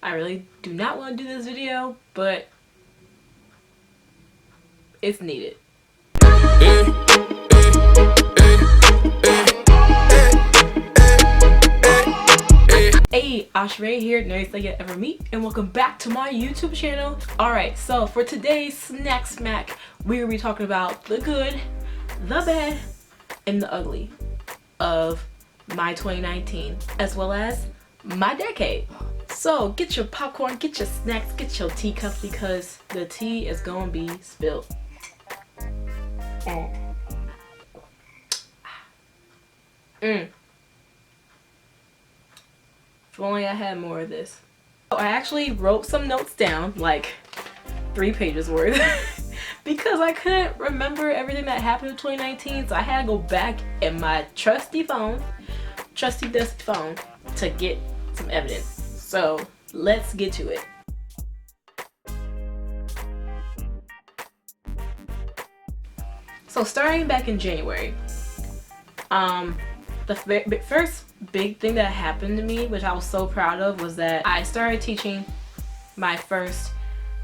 I really do not want to do this video, but it's needed. Hey, Asha Rae here, Nerdiest-Thug ever meet, and welcome back to my YouTube channel. Alright, so for today's Snack Smack, we will be talking about the good, the bad, and the ugly of my 2019, as well as my decade. So get your popcorn, get your snacks, get your teacups, because the tea is gonna be spilled. If only I had more of this. So I actually wrote some notes down, like 3 pages worth, because I couldn't remember everything that happened in 2019, so I had to go back in my trusty dusty phone, to get some evidence. So let's get to it. So starting back in January, the first big thing that happened to me, which I was so proud of, was that I started teaching my first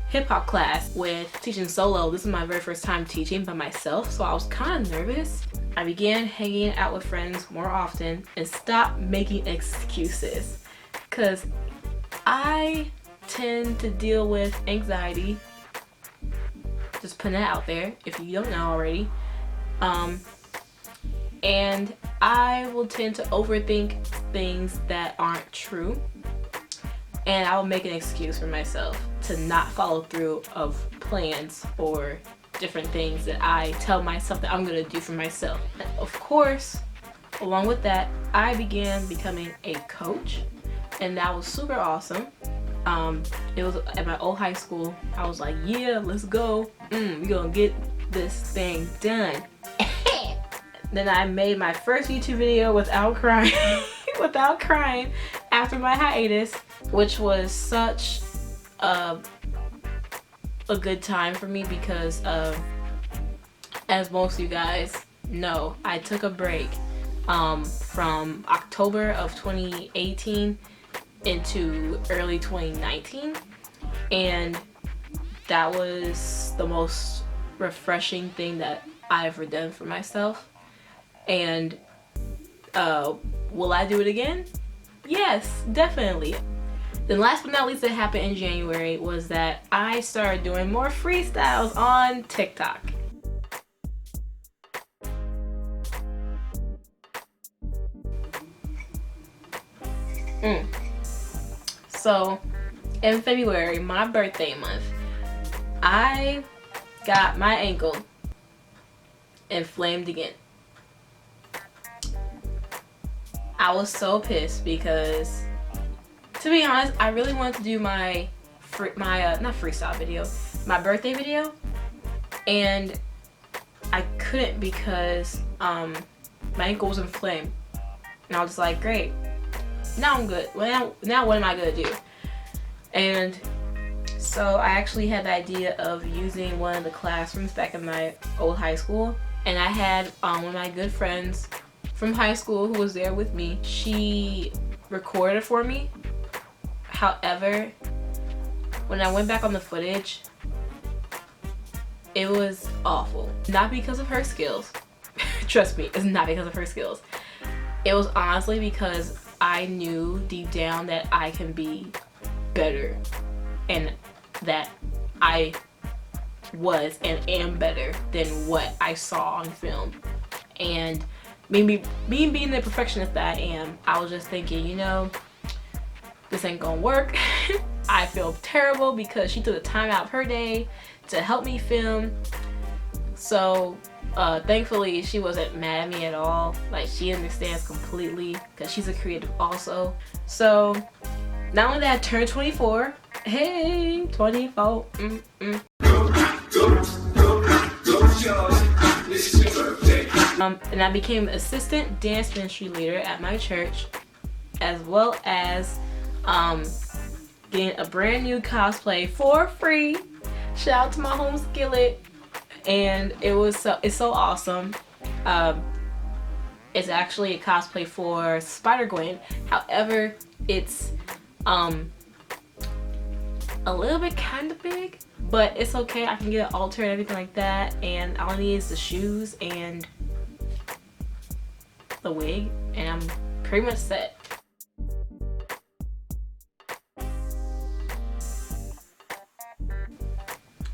hip-hop class with teaching solo. This is my very first time teaching by myself, so I was kind of nervous. I began hanging out with friends more often and stopped making excuses, because I tend to deal with anxiety. Just putting that out there if you don't know already. And I will tend to overthink things that aren't true, and I will make an excuse for myself to not follow through of plans or different things that I tell myself that I'm gonna do for myself. And of course, along with that, I began becoming a coach, and that was super awesome. It was at my old high school. I was like, yeah, let's go. We're gonna get this thing done. Then I made my first YouTube video without crying, without crying after my hiatus, which was such a good time for me because, as most of you guys know, I took a break from October of 2018 into early 2019, and that was the most refreshing thing that I ever done for myself. And will I do it again? Yes, definitely. Then last but not least, that happened in January was that I started doing more freestyles on TikTok. So in February, my birthday month, I got my ankle inflamed again. I was so pissed because, to be honest, I really wanted to do my not freestyle video, my birthday video, and I couldn't because my ankle was inflamed, and I was like, great, now I'm good. Now what am I gonna do? And so I actually had the idea of using one of the classrooms back in my old high school, and I had one of my good friends from high school who was there with me. She recorded for me. However, when I went back on the footage, it was awful. Not because of her skills. Trust me, it's not because of her skills. It was honestly because I knew deep down that I can be better, and that I was and am better than what I saw on film. And me being the perfectionist that I am, I was just thinking, you know, this ain't gonna work. I feel terrible because she took the time out of her day to help me film. So thankfully she wasn't mad at me at all. Like, she understands completely because she's a creative also. So not only that I turned 24, hey, 24, and I became assistant dance ministry leader at my church, as well as getting a brand new cosplay for free. Shout out to my home skillet, and it's so awesome. It's actually a cosplay for Spider-Gwen. However, it's a little bit kind of big, but it's okay. I can get it altered and everything like that, and all I need is the shoes and the wig, and I'm pretty much set.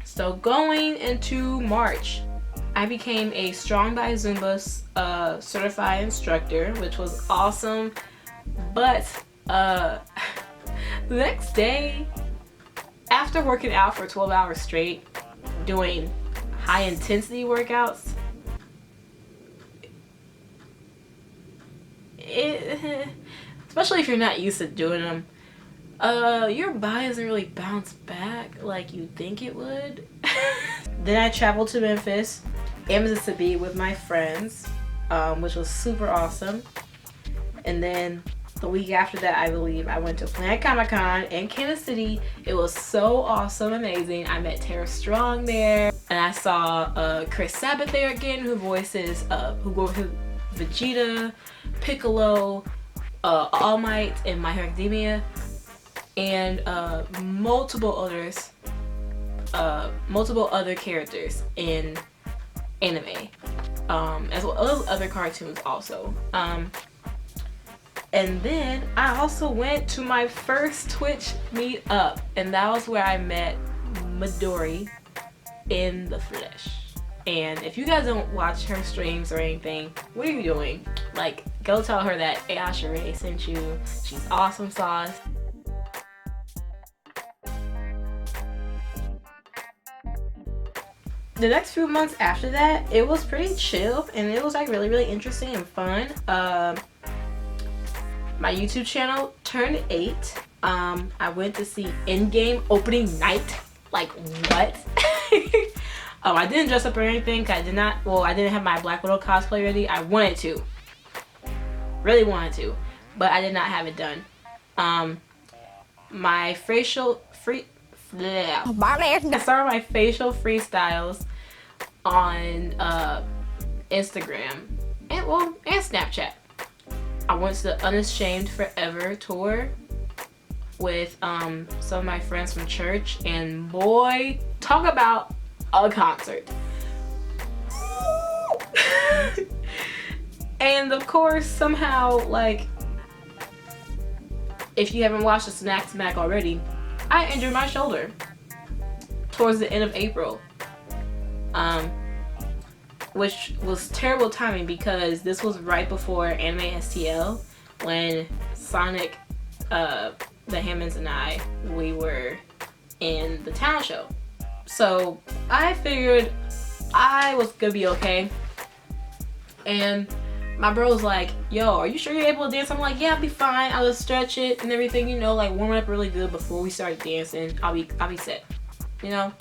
So going into March, I became a Strong by Zumba certified instructor, which was awesome. But the next day, after working out for 12 hours straight, doing high intensity workouts, especially if you're not used to doing them, your body doesn't really bounce back like you think it would. Then I traveled to Memphis and Mississippi with my friends, which was super awesome. And then the week after that, I believe, I went to Planet Comic-Con in Kansas City. It was so awesome, amazing. I met Tara Strong there, and I saw Chris Sabat there again, who voices Vegeta, Piccolo, All Might in My Hero Academia, and multiple other characters in anime, as well as other cartoons also. And then I also went to my first Twitch meetup, and that was where I met Midori in the flesh. And if you guys don't watch her streams or anything, what are you doing? Like, go tell her that AyeAshaRae sent you. She's awesome sauce. The next few months after that, it was pretty chill, and it was like really interesting and fun. My YouTube channel turned 8. I went to see Endgame opening night. Like, what? I didn't dress up or anything, 'cause I didn't have my Black Widow cosplay ready. I wanted to. Really wanted to. But I did not have it done. I started my facial freestyles on Instagram and Snapchat. I went to the Unashamed Forever tour with some of my friends from church, and boy, talk about a concert. And of course, somehow, like, if you haven't watched the Snack Smack already, I injured my shoulder towards the end of April, which was terrible timing because this was right before Anime STL, when Sonic, the Hammonds and we were in the talent show. So I figured I was gonna be okay, and my bro was like, yo, are you sure you're able to dance? I'm like, yeah, I'll be fine. I'll just stretch it and everything, you know, like warm it up really good before we start dancing. I'll be set, you know?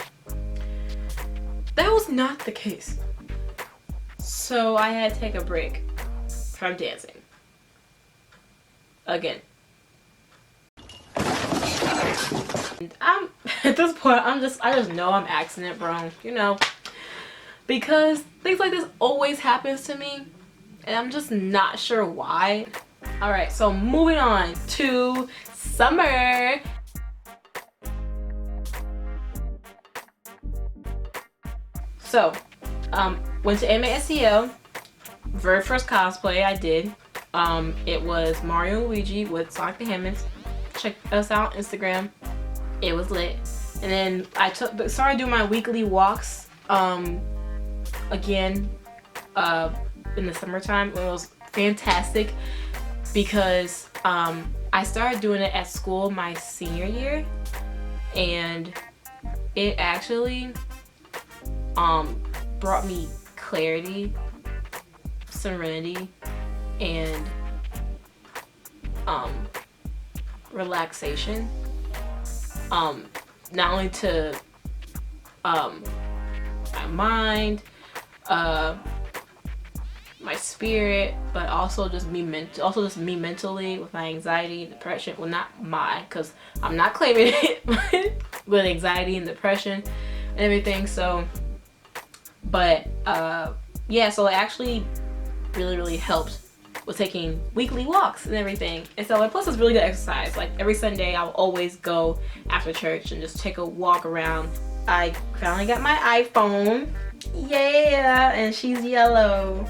That was not the case. So I had to take a break from dancing. Again. And at this point, I just know I'm accident prone, you know? Because things like this always happens to me, and I'm just not sure why. Alright, so moving on to summer. So, went to Anime SEL. Very first cosplay I did. It was Mario and Luigi with Sonic the Hammonds. Check us out on Instagram. It was lit. And then I started doing my weekly walks again in the summertime. It was fantastic because I started doing it at school my senior year, and it actually brought me clarity, serenity, and relaxation, not only to my mind, my spirit, but also just me mentally with my anxiety and depression. Well, not my, because I'm not claiming it, with anxiety and depression and everything. So, but yeah, so it actually really helped was taking weekly walks and everything. And so like, plus it's really good exercise. Like every Sunday I'll always go after church and just take a walk around. I finally got my iPhone. Yeah, and she's yellow.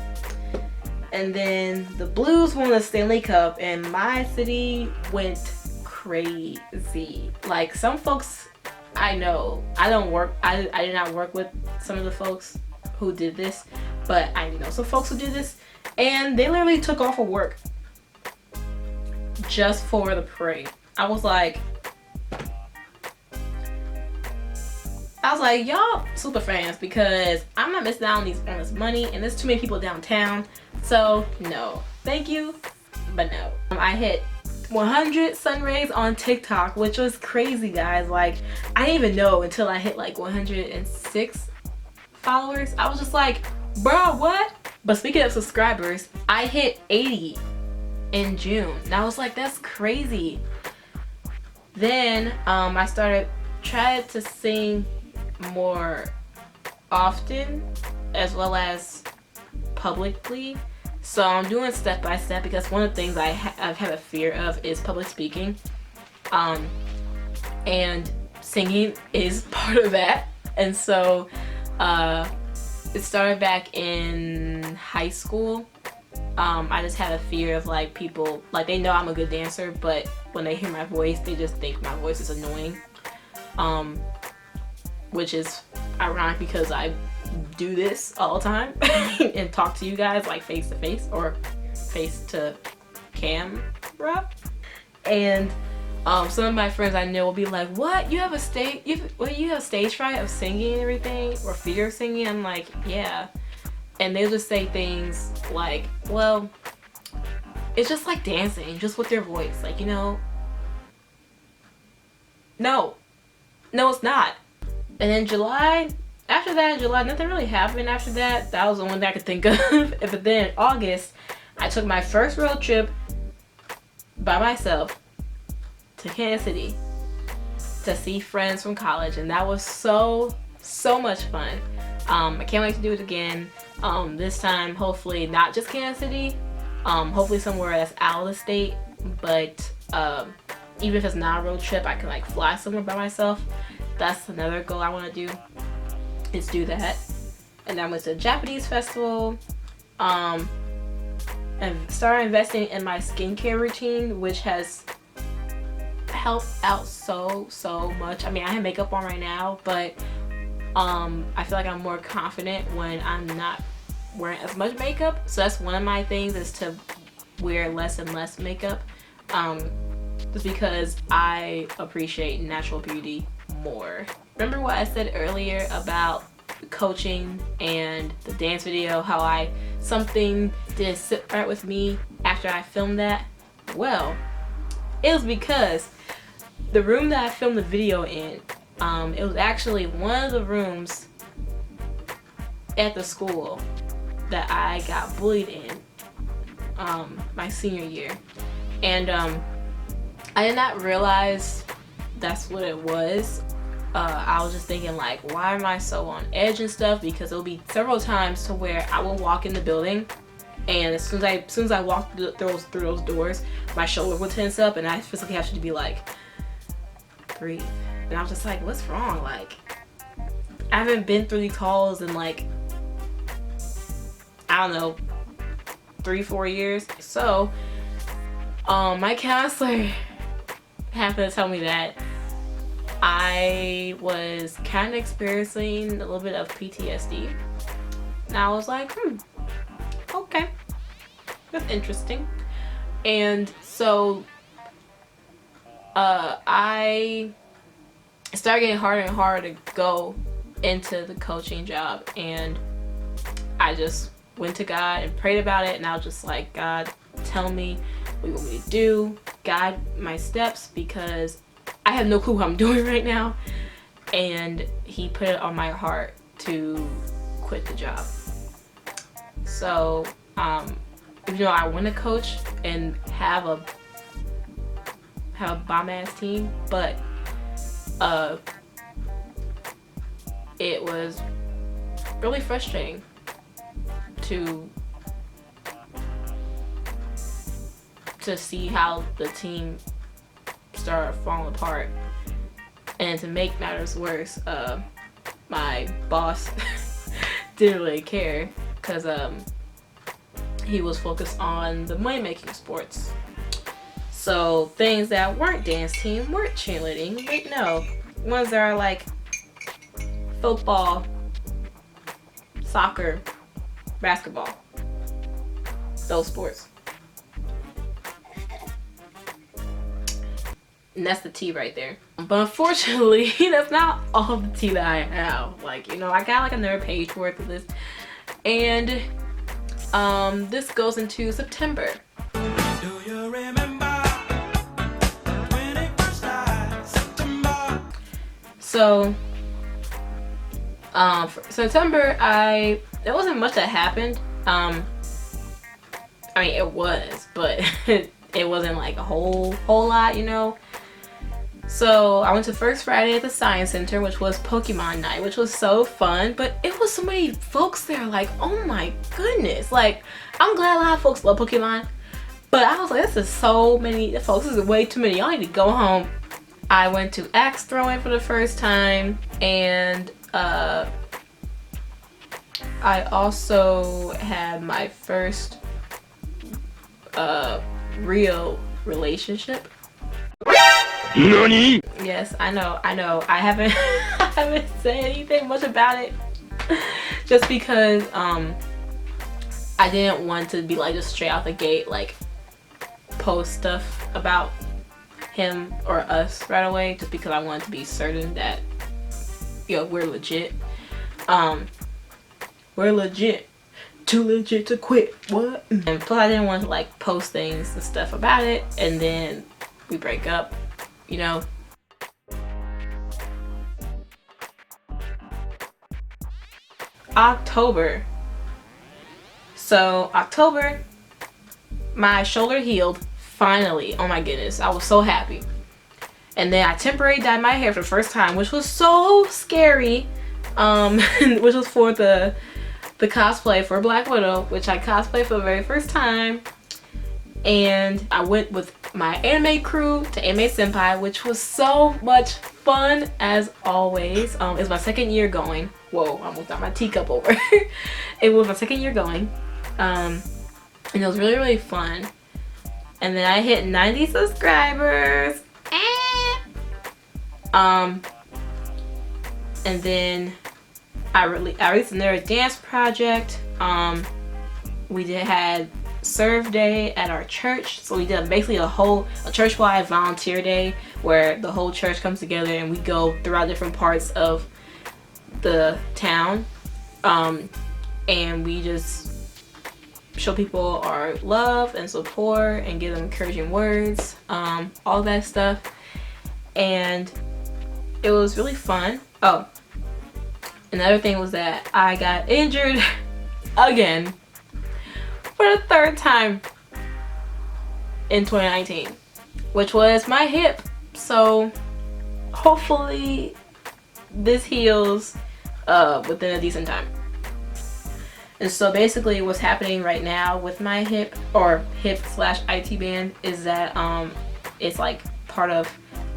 And then the Blues won the Stanley Cup and my city went crazy. Like some folks I know, I did not work with some of the folks who did this, but I know some folks who did this, and they literally took off of work just for the parade. I was like, y'all super fans, because I'm not missing out on this money, and there's too many people downtown. So no, thank you, but no. I hit 100 sun rays on TikTok, which was crazy, guys. Like I didn't even know until I hit like 106 followers. I was just like, bro, what? But speaking of subscribers, I hit 80 in June, and I was like, that's crazy. Then I tried to sing more often as well as publicly. So I'm doing step by step, because one of the things I've had a fear of is public speaking, and singing is part of that. And so it started back in high school. I just had a fear of like people, like they know I'm a good dancer, but when they hear my voice they just think my voice is annoying, which is ironic because I do this all the time and talk to you guys like face to face or face to camera. And some of my friends I know will be like, what, you have stage fright of singing and everything, or fear of singing? I'm like, yeah. And they'll just say things like, well, it's just like dancing, just with your voice, like, you know. No, it's not. And then after that, in July, nothing really happened after that. That was the one that I could think of. But then in August, I took my first road trip by myself to Kansas City to see friends from college, and that was so much fun. I can't wait to do it again. This time, hopefully not just Kansas City, hopefully somewhere that's out of the state, but even if it's not a road trip, I can like fly somewhere by myself. That's another goal I want to do, is do that. And then I went to a Japanese festival, and started investing in my skincare routine, which has helped out so much. I mean, I have makeup on right now, but I feel like I'm more confident when I'm not wearing as much makeup. So that's one of my things, is to wear less and less makeup, just because I appreciate natural beauty more. Remember what I said earlier about coaching and the dance video, how something didn't sit right with me after I filmed that? Well, it was because the room that I filmed the video in, it was actually one of the rooms at the school that I got bullied in my senior year. And I did not realize that's what it was. I was just thinking like, why am I so on edge and stuff? Because it'll be several times to where I will walk in the building, and as soon as I walk through those doors, my shoulder will tense up, and I physically have to be like, breathe. And I was just like, what's wrong? Like, I haven't been through these halls in like, I don't know, 3-4 years. So my counselor happened to tell me that I was kind of experiencing a little bit of PTSD. And I was like, okay, that's interesting. And so I started getting harder and harder to go into the coaching job, and I just went to God and prayed about it, and I was just like, God, tell me what you want me to do, guide my steps, because I have no clue what I'm doing right now. And he put it on my heart to quit the job. So even though I want to coach and have a bomb ass team, but it was really frustrating to to see how the team started falling apart. And to make matters worse, my boss didn't really care because he was focused on the money-making sports. So things that weren't dance team, weren't cheerleading, but no, ones that are like football, soccer, basketball, those sports. And that's the tea right there. But unfortunately, that's not all the tea that I have. Like, you know, I got like another page worth of this. And this goes into September. Do you remember when it first started, September? So, for September, there wasn't much that happened. I mean, it was, but it wasn't like a whole lot, you know. So I went to first Friday at the Science Center, which was Pokemon night, which was so fun. But it was so many folks there, like, oh my goodness. Like, I'm glad a lot of folks love Pokemon, but I was like, this is so many folks. This is way too many. Y'all need to go home. I went to axe throwing for the first time, and I also had my first real relationship. Nani? Yes, I know. I haven't said anything much about it just because I didn't want to be like just straight out the gate like post stuff about him or us right away, just because I wanted to be certain that, you know, we're legit. We're legit. Too legit to quit. What? And plus I didn't want to like post things and stuff about it and then we break up, you know. October. So October, my shoulder healed finally. Oh my goodness, I was so happy. And then I temporarily dyed my hair for the first time, which was so scary. Which was for the cosplay for Black Widow, which I cosplayed for the very first time. And I went with my anime crew to Anime Senpai, which was so much fun as always. It was my second year going. Whoa, I almost got my teacup over. It was my second year going. And it was really, really fun. And then I hit 90 subscribers. And then I released another dance project. We had Serve Day at our church, so we did basically a church-wide volunteer day where the whole church comes together and we go throughout different parts of the town, and we just show people our love and support and give them encouraging words, all that stuff. And it was really fun. Oh, another thing was that I got injured again for the third time in 2019, which was my hip. So hopefully this heals within a decent time. And so basically what's happening right now with my hip, or hip/IT band, is that it's like part of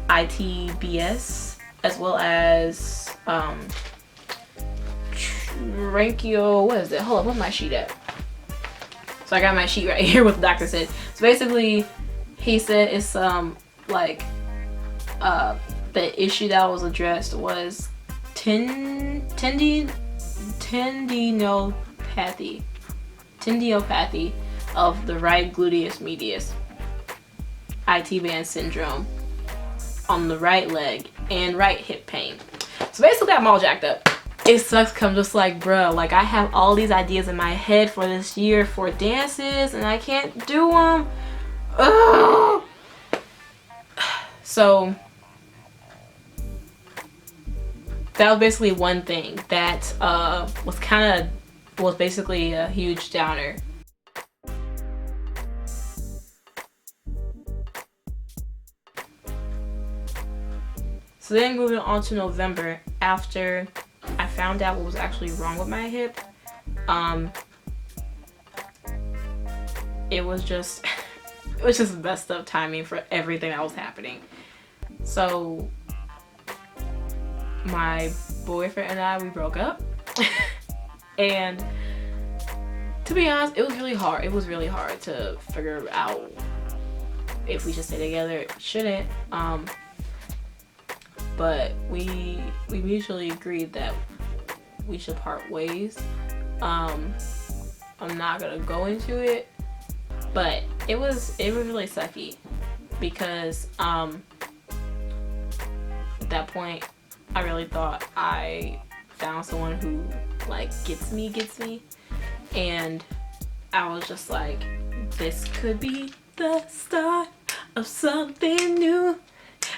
ITBS as well as Trankio, what is it? Hold up, where's my sheet at? So I got my sheet right here, what the doctor said. So basically he said it's like the issue that was addressed was tendinopathy of the right gluteus medius, IT band syndrome on the right leg, and right hip pain. So basically I'm all jacked up. It sucks because I'm just like, bruh, like I have all these ideas in my head for this year for dances and I can't do them. Ugh. So that was basically one thing that was basically a huge downer. So then moving on to November, after I found out what was actually wrong with my hip, it was just was just messed up timing for everything that was happening. So my boyfriend and I, we broke up. And to be honest, it was really hard. It was really hard to figure out if we should stay together, shouldn't. But we mutually agreed that we should part ways. I'm not gonna go into it, but it was really sucky because at that point I really thought I found someone who like gets me, and I was just like, this could be the start of something new.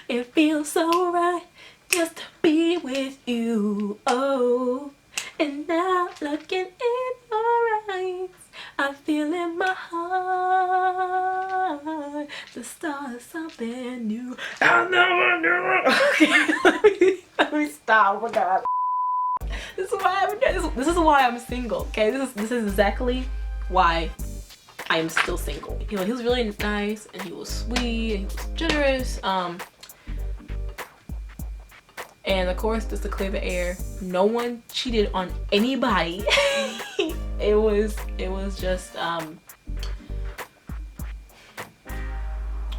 It feels so right just to be with you. Oh, and now looking in your eyes, I feel in my heart the start of something new. I'll never do it. Okay, let me stop. Oh my god. This is why this is why I'm single. Okay, this is exactly why I am still single. He was really nice, and he was sweet, and he was generous. And of course, just to clear the air, no one cheated on anybody. it was just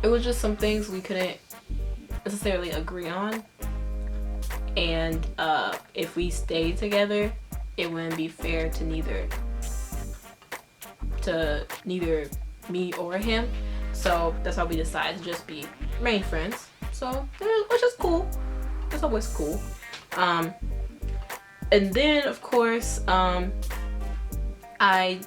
it was just some things we couldn't necessarily agree on. And if we stayed together, it wouldn't be fair to neither me or him. So that's why we decided to just remain friends. So which is cool. It's always cool. And then of course I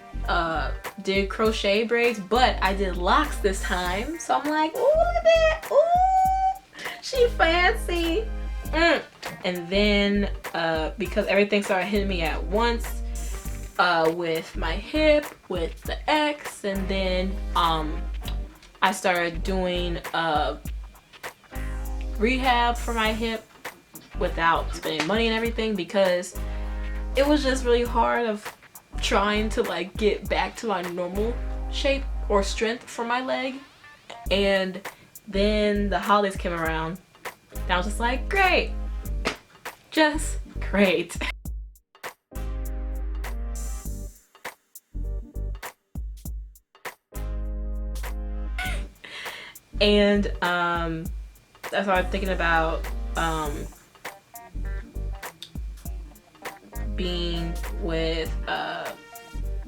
did crochet braids, but I did locks this time. So I'm like, ooh, look at that. Ooh, she fancy. And then because everything started hitting me at once, with my hip, with the X, and then I started doing rehab for my hip without spending money and everything, because it was just really hard of trying to like get back to my normal shape or strength for my leg. And then the holidays came around and I was just like, great, just great. And I started thinking about being with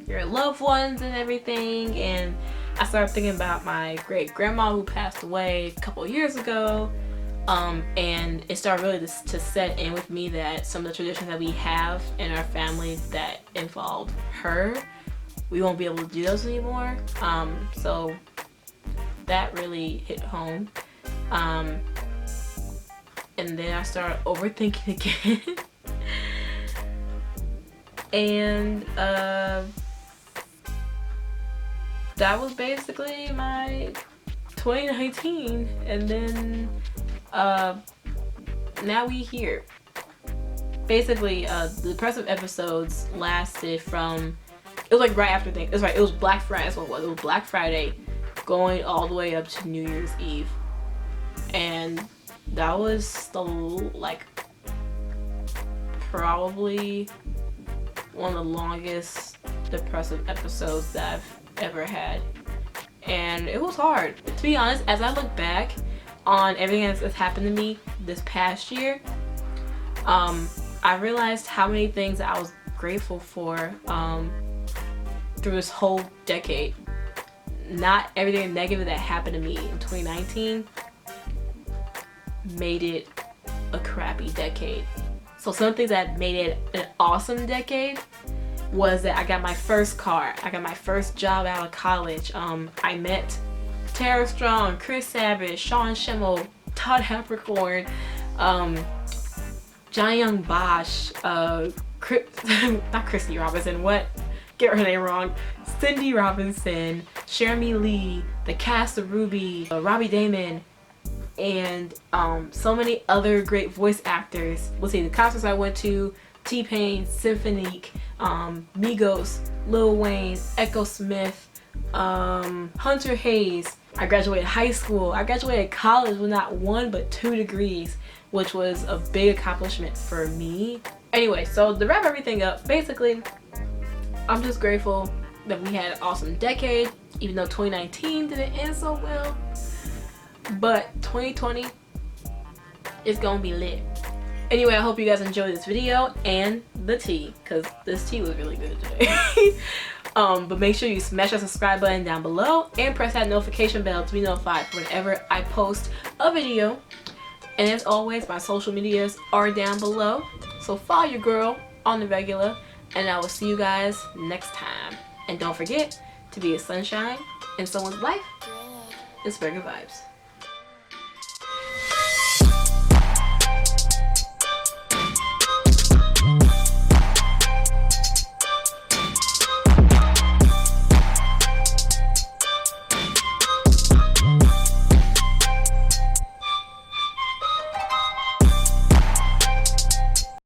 your loved ones and everything, and I started thinking about my great grandma who passed away a couple years ago, and it started really to set in with me that some of the traditions that we have in our family that involved her, we won't be able to do those anymore. So that really hit home. And then I started overthinking again. And that was basically my 2019. And then now we here. Basically, the depressive episodes lasted from, it was like right after things. It's right, it was Black Friday. That's what it was. It was Black Friday, going all the way up to New Year's Eve. And that was the, like, probably one of the longest depressive episodes that I've ever had. And it was hard. To be honest, as I look back on everything that's happened to me this past year, I realized how many things that I was grateful for through this whole decade. Not everything negative that happened to me in 2019 made it a crappy decade. So some things that made it an awesome decade was that I got my first car, I got my first job out of college, I met Tara Strong, Chris Savage, Sean Schemmel, Todd Hapricorn, Johnny Young Bosch, not Christy Robinson, what? Get her name wrong. Cindy Robinson, Jeremy Lee, the cast of Ruby, Robbie Damon, and so many other great voice actors. Let's see, the concerts I went to: T-Pain, Symphonique, Migos, Lil Wayne, Echo Smith, Hunter Hayes, I graduated high school. I graduated college with not 1 but 2 degrees, which was a big accomplishment for me. Anyway, so to wrap everything up, basically, I'm just grateful that we had an awesome decade, even though 2019 didn't end so well. But 2020 is gonna be lit. Anyway, I hope you guys enjoyed this video and the tea, because this tea was really good today. But make sure you smash that subscribe button down below and press that notification bell to be notified whenever I post a video. And as always, my social medias are down below, so follow your girl on the regular, and I will see you guys next time. And don't forget to be a sunshine in someone's life and spread good vibes.